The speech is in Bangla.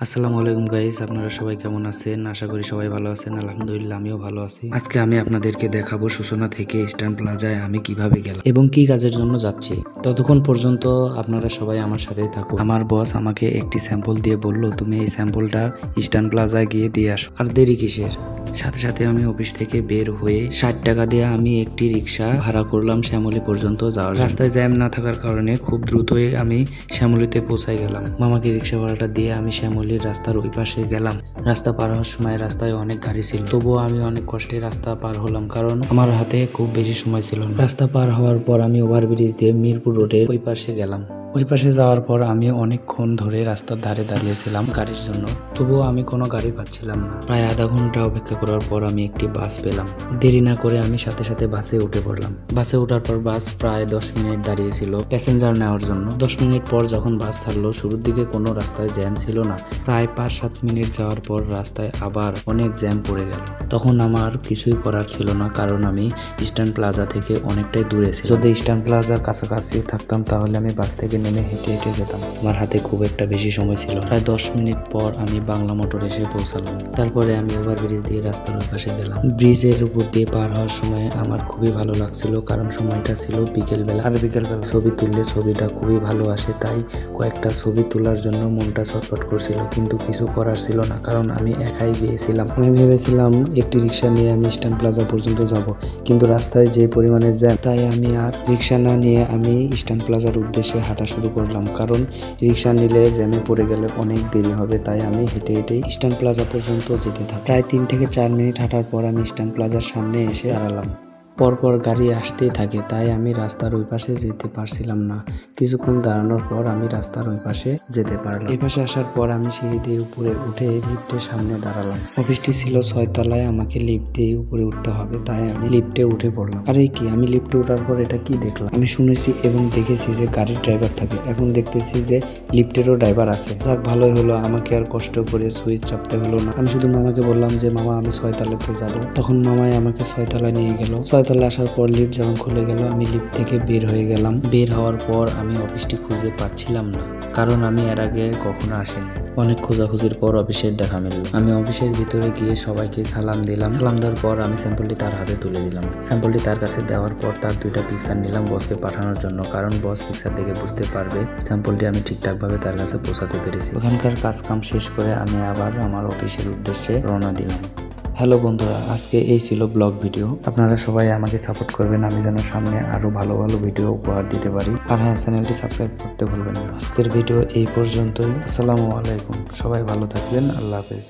আসসালামু আলাইকুম গাইস, আপনারা সবাই কেমন আছেন? আশা করি সবাই ভালো আছেন। আলহামদুলিল্লাহ আমিও ভালো আছি। আজকে আমি আপনাদেরকে দেখাবো সূচনা থেকে ইস্টার্ন প্লাজায় আমি কিভাবে গেলাম এবং কি কাজের জন্য যাচ্ছি। ততক্ষণ পর্যন্ত আপনারা সবাই আমার সাথেই থাকুন। আমার বস আমাকে একটি স্যাম্পল দিয়ে বলল, তুমি এই স্যাম্পলটা ইস্টার্ন প্লাজায় গিয়ে দিয়ে আসো। আর দেরি কিসের? সাথে সাথে আমি অফিস থেকে বের হয়ে 60 টাকা দিয়ে আমি একটি রিক্সা ভাড়া করলাম শ্যামলী পর্যন্ত যাওয়ার। রাস্তায় জ্যাম না থাকার কারণে খুব দ্রুতই আমি শ্যামলীতে পৌঁছাই গেলাম। মামাকে রিক্সা ভাড়াটা দিয়ে আমি শ্যামলীর রাস্তার ওই পাশে গেলাম। রাস্তা পার হওয়ার সময় রাস্তায় অনেক গাড়ি ছিল, তবুও আমি অনেক কষ্টে রাস্তা পার হলাম, কারণ আমার হাতে খুব বেশি সময় ছিল না। রাস্তা পার হওয়ার পর আমি ওভারব্রিজ দিয়ে মিরপুর রোডের ওই পাশে গেলাম। ওই পাশে যাওয়ার পর আমি অনেকক্ষণ ধরে রাস্তার ধারে দাঁড়িয়েছিলাম গাড়ির জন্য, তবুও আমি কোনো গাড়ি পাচ্ছিলাম না। প্রায় আধা ঘন্টা অপেক্ষা করার পর আমি একটি বাস পেলাম। দেরি না করে আমি সাথে সাথে বাসে উঠে পড়লাম। বাসে ওঠার পর বাস প্রায় 10 মিনিট দাঁড়িয়েছিল প্যাসেঞ্জার নেওয়ার জন্য। 10 মিনিট পর যখন বাস ছাড়লো, শুরুর দিকে কোনো রাস্তায় জ্যাম ছিল না। প্রায় 5-7 মিনিট যাওয়ার পর রাস্তায় আবার অনেক জ্যাম পড়ে গেল। তখন আমার কিছুই করার ছিল না, কারণ আমি ইস্টার্ন প্লাজা থেকে অনেকটাই দূরে ছিলাম। যদি ইস্টার্ন প্লাজার কাছাকাছি থাকতাম তাহলে আমি বাস থেকে নেমে হেঁটে হেঁটে যেতাম। আমার হাতে খুব একটা বেশি সময় ছিল। প্রায় 10 মিনিট পর আমি বাংলা মোটর এসে পৌঁছালাম। তারপরে আমি ওভারব্রিজ দিয়ে রাস্তার ওই পাশে গেলাম। ব্রিজের উপর দিয়ে পার হওয়ার সময় আমার খুবই ভালো লাগছিল, কারণ সময়টা ছিল বিকেলবেলা। আর বিকেলবেলা ছবি তুললে ছবিটা খুবই ভালো আসে, তাই কয়েকটা ছবি তোলার জন্য মনটা ছটফট করছিল, কিন্তু কিছু করার ছিল না, কারণ আমি একাই গিয়েছিলাম। আমি ভেবেছিলাম একটি রিক্সা নিয়ে আমি ইস্টার্ন প্লাজা পর্যন্ত যাব, কিন্তু রাস্তায় যে পরিমাণে জ্যাম, তাই আমি আর রিক্সা না নিয়ে আমি ইস্টার্ন প্লাজার উদ্দেশ্যে হাঁটা শুরু করলাম, কারণ রিক্সা নিলে জ্যামে পড়ে গেলে অনেক দেরি হবে। তাই আমি হেঁটে হেঁটে ইস্টার্ন প্লাজা পর্যন্ত যেতে থাকি। প্রায় 3 থেকে 4 মিনিট হাঁটার পর আমি ইস্টার্ন প্লাজার সামনে এসে দাঁড়ালাম। পরপর গাড়ি আসতেই থাকে, তাই আমি রাস্তার ওই পাশে যেতে পারছিলাম না। কিছুক্ষণ দাঁড়ানোর পর আমি রাস্তার ওই পাশে যেতে পারলাম। এই পাশে আসার পর আমি সিঁড়ি দিয়ে উপরে উঠে লিফটের সামনে দাঁড়ালাম। অফিসটি ছিল 6 তলায়, আমাকে লিফট দিয়ে উপরে উঠতে হবে, তাই আমি লিফটে উঠে পড়লাম। আরে কি, আমি লিফটে ওঠার পর এটা কি দেখলাম? আমি শুনেছি এবং দেখেছি যে গাড়ির ড্রাইভার থাকে, এখন দেখতেছি যে লিফটেরও ড্রাইভার আছে। যাক, ভালোই হলো, আমাকে আর কষ্ট করে সুইচ চাপতে হলো না। আমি শুধু মামাকে বললাম যে মামা আমি 6 তলাতে যাবো। তখন মামাই আমাকে 6 তলায় নিয়ে গেল। 6 তলায় আসার পর লিফট যখন খুলে গেল, আমি লিফট থেকে বের হয়ে গেলাম। বের হওয়ার পর আমি অফিসটি খুঁজে পাচ্ছিলাম না, কারণ আমি এর আগে কখনো আসিনি। অনেক খোঁজাখুঁজির পর অফিসের দেখা মিলল। আমি অফিসের ভিতরে গিয়ে সবাইকে সালাম দিলাম। সালাম দেওয়ার পর আমি স্যাম্পলটি তার হাতে তুলে দিলাম। স্যাম্পলটি তার কাছে দেওয়ার পর তার 2টা পিকচার নিলাম বসকে পাঠানোর জন্য, কারণ বস পিকচার দেখে বুঝতে পারবে স্যাম্পলটি আমি ঠিকঠাকভাবে তার কাছে পৌঁছাতে পেরেছি। ওখানকার কাজ কাম শেষ করে আমি আবার আমার অফিসের উদ্দেশ্যে রওনা দিলাম। হ্যালো বন্ধুরা, আজকে এই ছিল ব্লগ ভিডিও। আপনারা সবাই আমাকে সাপোর্ট করবেন, আমি যেন সামনে আরো ভালো ভালো ভিডিও উপহার দিতে পারি। আর হ্যাঁ, চ্যানেলটি সাবস্ক্রাইব করতে ভুলবেন না। আজকের ভিডিও এই পর্যন্তই। আসসালামু আলাইকুম, সবাই ভালো থাকবেন। আল্লাহ হাফেজ।